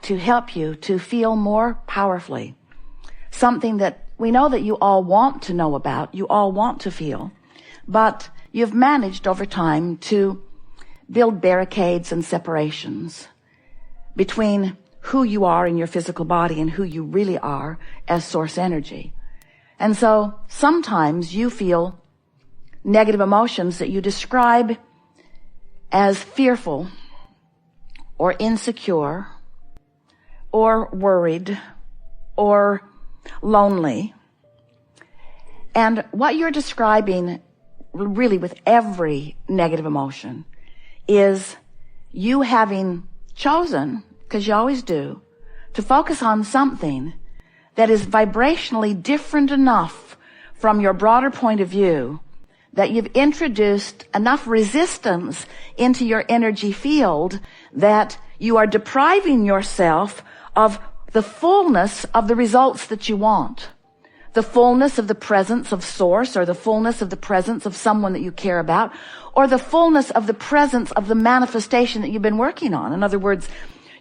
to help you to feel more powerfully. Something that we know that you all want to know about, you all want to feel, but you've managed over time to build barricades and separations between who you are in your physical body and who you really are as source energy. And so sometimes you feel negative emotions that you describe as fearful or insecure or worried or lonely. And what you're describing really with every negative emotion is you having chosen, because you always do, to focus on something that is vibrationally different enough from your broader point of view that you've introduced enough resistance into your energy field that you are depriving yourself of the fullness of the results that you want. The fullness of the presence of source, or the fullness of the presence of someone that you care about, or the fullness of the presence of the manifestation that you've been working on. In other words,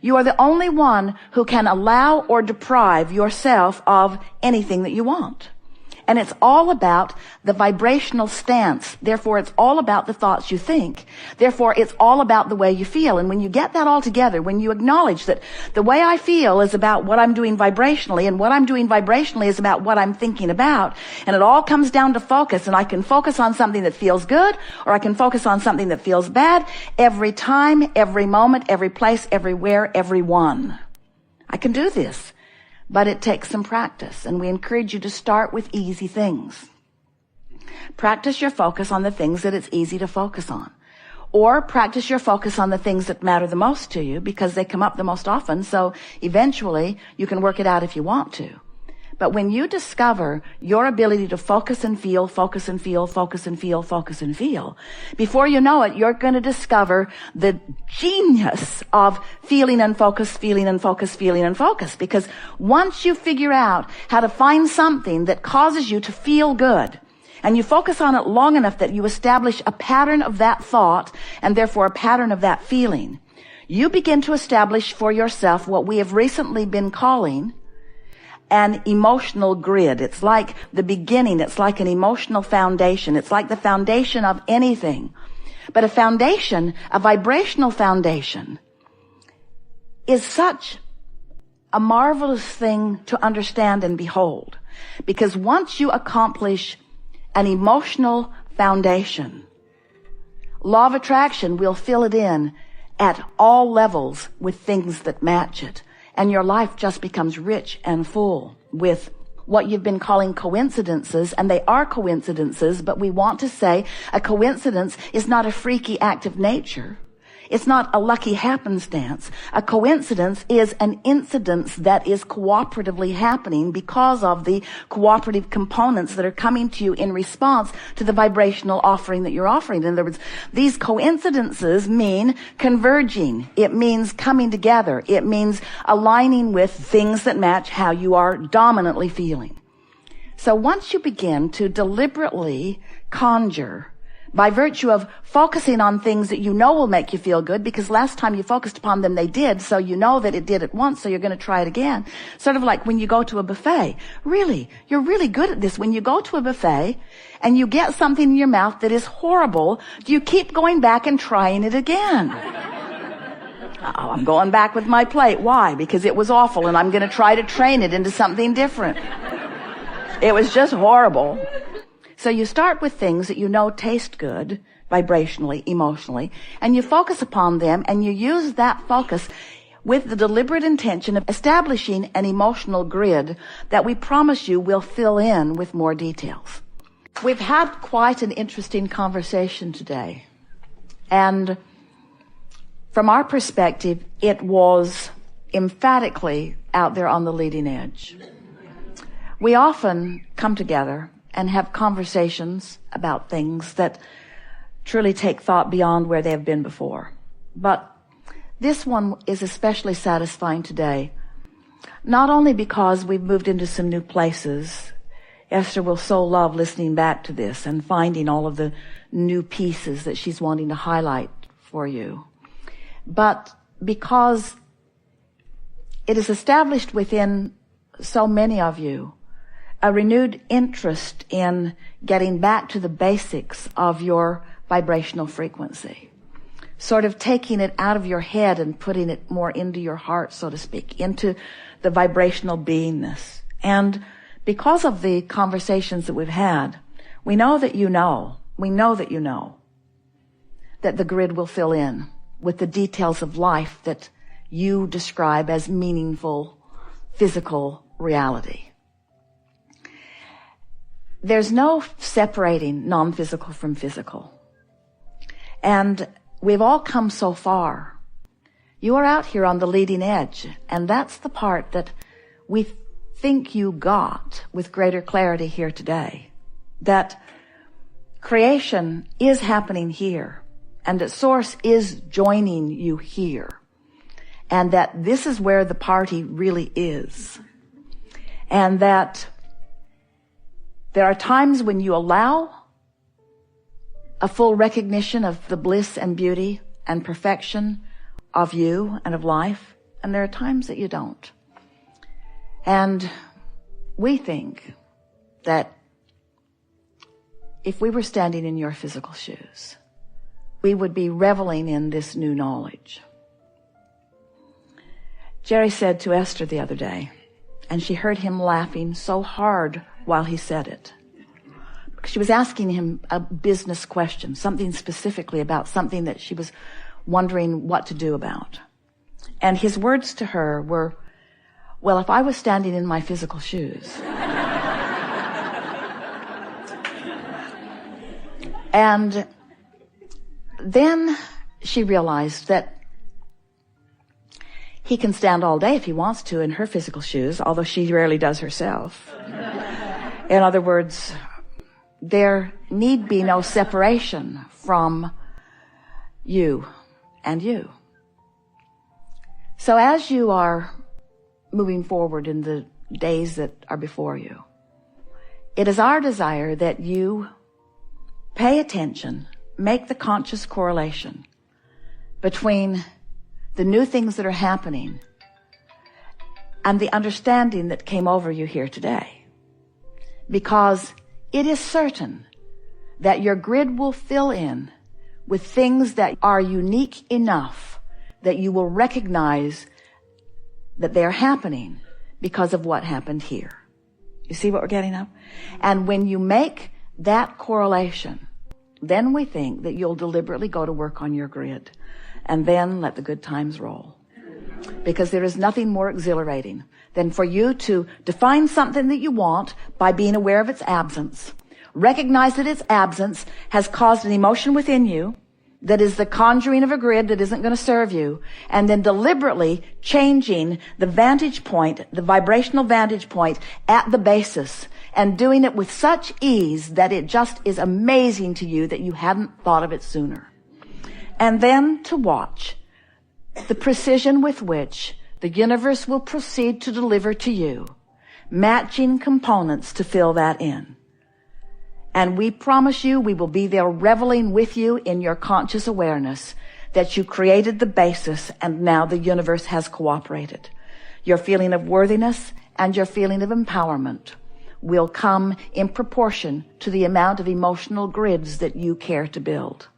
you are the only one who can allow or deprive yourself of anything that you want. And it's all about the vibrational stance. Therefore, it's all about the thoughts you think. Therefore, it's all about the way you feel. And when you get that all together, when you acknowledge that the way I feel is about what I'm doing vibrationally, and what I'm doing vibrationally is about what I'm thinking about, and it all comes down to focus, and I can focus on something that feels good, or I can focus on something that feels bad, every time, every moment, every place, everywhere, everyone. I can do this. But it takes some practice, and we encourage you to start with easy things. Practice your focus on the things that it's easy to focus on. Or practice your focus on the things that matter the most to you, because they come up the most often, so eventually you can work it out if you want to. But when you discover your ability to focus and feel, focus and feel, focus and feel, focus and feel, before you know it, you're going to discover the genius of feeling and focus, feeling and focus, feeling and focus. Because once you figure out how to find something that causes you to feel good, and you focus on it long enough that you establish a pattern of that thought, and therefore a pattern of that feeling, you begin to establish for yourself what we have recently been calling an emotional grid. It's like the beginning. It's like an emotional foundation. It's like the foundation of anything. But a foundation, a vibrational foundation, is such a marvelous thing to understand and behold. Because once you accomplish an emotional foundation, law of attraction will fill it in at all levels with things that match it. And your life just becomes rich and full with what you've been calling coincidences, and they are coincidences, but we want to say a coincidence is not a freaky act of nature. It's not a lucky happenstance. A coincidence is an incidence that is cooperatively happening because of the cooperative components that are coming to you in response to the vibrational offering that you're offering. In other words, these coincidences mean converging. It means coming together. It means aligning with things that match how you are dominantly feeling. So once you begin to deliberately conjure by virtue of focusing on things that you know will make you feel good, because last time you focused upon them, they did, so you know that it did it once, so you're going to try it again. Sort of like when you go to a buffet. Really, you're really good at this. When you go to a buffet and you get something in your mouth that is horrible, do you keep going back and trying it again? Oh, I'm going back with my plate. Why? Because it was awful, and I'm going to try to train it into something different. It was just horrible. So you start with things that you know taste good, vibrationally, emotionally, and you focus upon them, and you use that focus with the deliberate intention of establishing an emotional grid that we promise you will fill in with more details. We've had quite an interesting conversation today, and from our perspective, it was emphatically out there on the leading edge. We often come together and have conversations about things that truly take thought beyond where they have been before. But this one is especially satisfying today, not only because we've moved into some new places. Esther will so love listening back to this and finding all of the new pieces that she's wanting to highlight for you, but because it is established within so many of you a renewed interest in getting back to the basics of your vibrational frequency, sort of taking it out of your head and putting it more into your heart, so to speak, into the vibrational beingness. And because of the conversations that we've had, we know that you know that the grid will fill in with the details of life that you describe as meaningful physical reality. There's no separating non-physical from physical. And we've all come so far. You are out here on the leading edge, and that's the part that we think you got with greater clarity here today. That creation is happening here, and that Source is joining you here, and that this is where the party really is. And that there are times when you allow a full recognition of the bliss and beauty and perfection of you and of life, and there are times that you don't. And we think that if we were standing in your physical shoes, we would be reveling in this new knowledge. Jerry said to Esther the other day, and she heard him laughing so hard while he said it. She was asking him a business question, something specifically about something that she was wondering what to do about. And his words to her were, well, if I was standing in my physical shoes. And then she realized that he can stand all day if he wants to in her physical shoes, although she rarely does herself. In other words, there need be no separation from you and you. So as you are moving forward in the days that are before you, it is our desire that you pay attention, make the conscious correlation between the new things that are happening and the understanding that came over you here today. Because it is certain that your grid will fill in with things that are unique enough that you will recognize that they are happening because of what happened here. You see what we're getting at? And when you make that correlation, then we think that you'll deliberately go to work on your grid and then let the good times roll. Because there is nothing more exhilarating than for you to define something that you want by being aware of its absence, recognize that its absence has caused an emotion within you that is the conjuring of a grid that isn't going to serve you, and then deliberately changing the vantage point, the vibrational vantage point at the basis, and doing it with such ease that it just is amazing to you that you hadn't thought of it sooner. And then to watch the precision with which the universe will proceed to deliver to you matching components to fill that in. And we promise you we will be there reveling with you in your conscious awareness that you created the basis and now the universe has cooperated. Your feeling of worthiness and your feeling of empowerment will come in proportion to the amount of emotional grids that you care to build.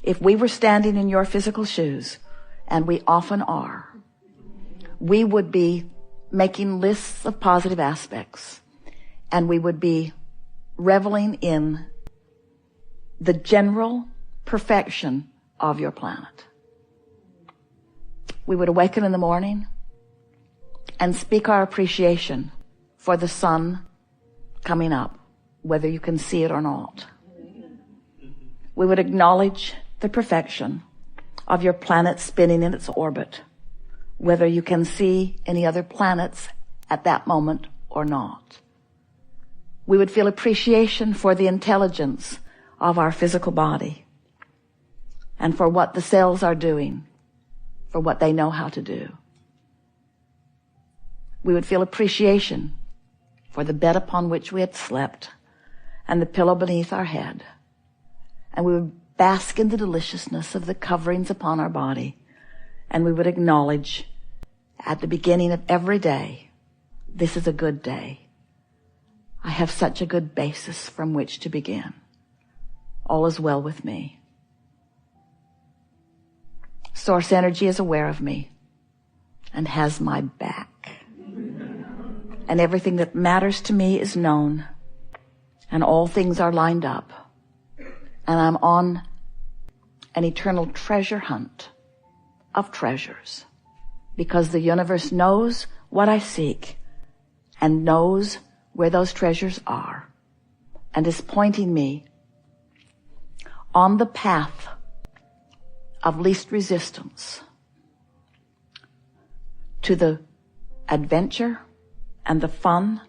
If we were standing in your physical shoes, and we often are, we would be making lists of positive aspects, and we would be reveling in the general perfection of your planet. We would awaken in the morning and speak our appreciation for the sun coming up, whether you can see it or not. We would acknowledge the perfection of your planet spinning in its orbit, whether you can see any other planets at that moment or not. We would feel appreciation for the intelligence of our physical body and for what the cells are doing, for what they know how to do. We would feel appreciation for the bed upon which we had slept and the pillow beneath our head. And we would bask in the deliciousness of the coverings upon our body. And we would acknowledge at the beginning of every day, this is a good day. I have such a good basis from which to begin. All is well with me. Source energy is aware of me and has my back. And everything that matters to me is known, and all things are lined up. And I'm on an eternal treasure hunt of treasures, because the universe knows what I seek and knows where those treasures are, and is pointing me on the path of least resistance to the adventure and the fun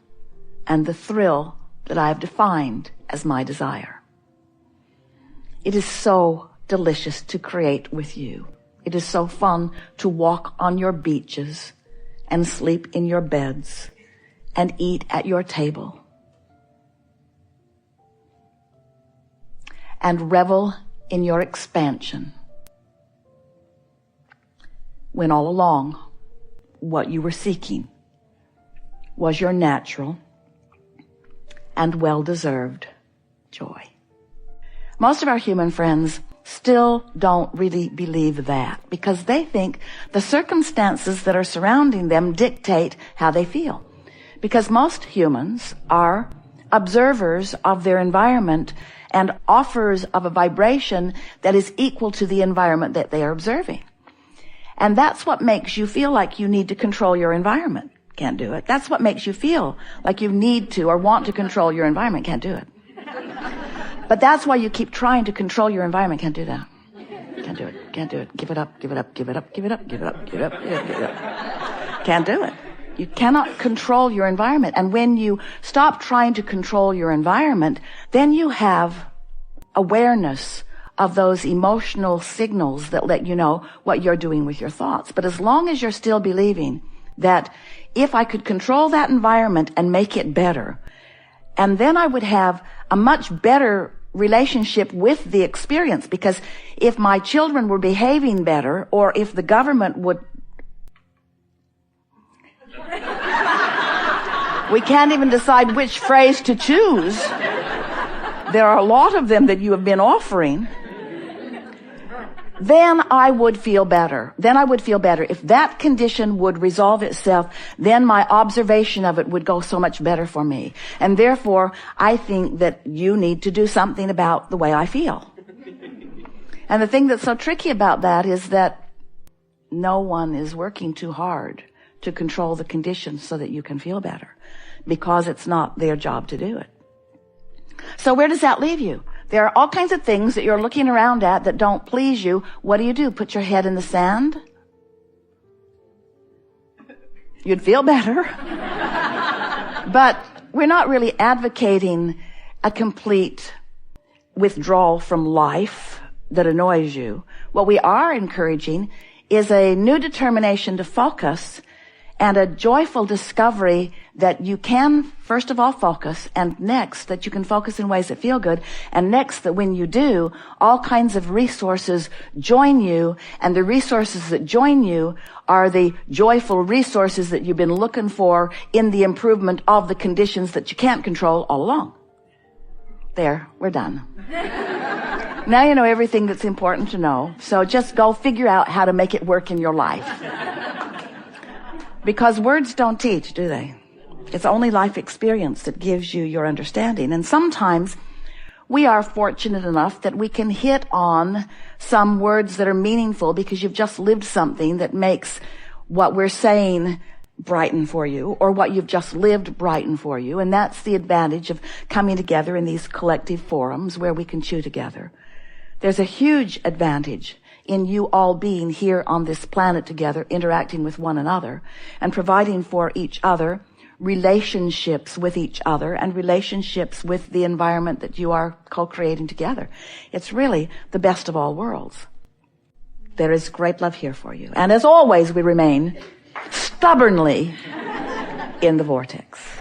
and the thrill that I have defined as my desire. It is so delicious to create with you. It is so fun to walk on your beaches and sleep in your beds and eat at your table and revel in your expansion, when all along what you were seeking was your natural and well-deserved joy. Most of our human friends still don't really believe that, because they think the circumstances that are surrounding them dictate how they feel. Because most humans are observers of their environment and offers of a vibration that is equal to the environment that they are observing. And that's what makes you feel like you need to control your environment. Can't do it. That's what makes you feel like you need to or want to control your environment. Can't do it. But that's why you keep trying to control your environment. Can't do that. Can't do it. Can't do it. Give it up. Give it up. Give it up. Give it up. Give it up. Give it up. Give it up. Give it up. Can't do it. You cannot control your environment. And when you stop trying to control your environment, then you have awareness of those emotional signals that let you know what you're doing with your thoughts. But as long as you're still believing that if I could control that environment and make it better, and then I would have a much better relationship with the experience, because if my children were behaving better, or if the government would... We can't even decide which phrase to choose. There are a lot of them that you have been offering. Then I would feel better. Then I would feel better. If that condition would resolve itself, then my observation of it would go so much better for me. And therefore, I think that you need to do something about the way I feel. And the thing that's so tricky about that is that no one is working too hard to control the conditions so that you can feel better, because it's not their job to do it. So where does that leave you? There are all kinds of things that you're looking around at that don't please you. What do? Put your head in the sand? You'd feel better. But we're not really advocating a complete withdrawal from life that annoys you. What we are encouraging is a new determination to focus, and a joyful discovery that you can, first of all, focus, and next, that you can focus in ways that feel good, and next, that when you do, all kinds of resources join you, and the resources that join you are the joyful resources that you've been looking for in the improvement of the conditions that you can't control all along. There, we're done. Now you know everything that's important to know, so just go figure out how to make it work in your life. Because words don't teach, do they? It's only life experience that gives you your understanding. And sometimes we are fortunate enough that we can hit on some words that are meaningful because you've just lived something that makes what we're saying brighten for you, or what you've just lived brighten for you. And that's the advantage of coming together in these collective forums where we can chew together. There's a huge advantage in you all being here on this planet together, interacting with one another and providing for each other relationships with each other and relationships with the environment that you are co-creating together. It's really the best of all worlds. There is great love here for you. And as always, we remain stubbornly in the vortex.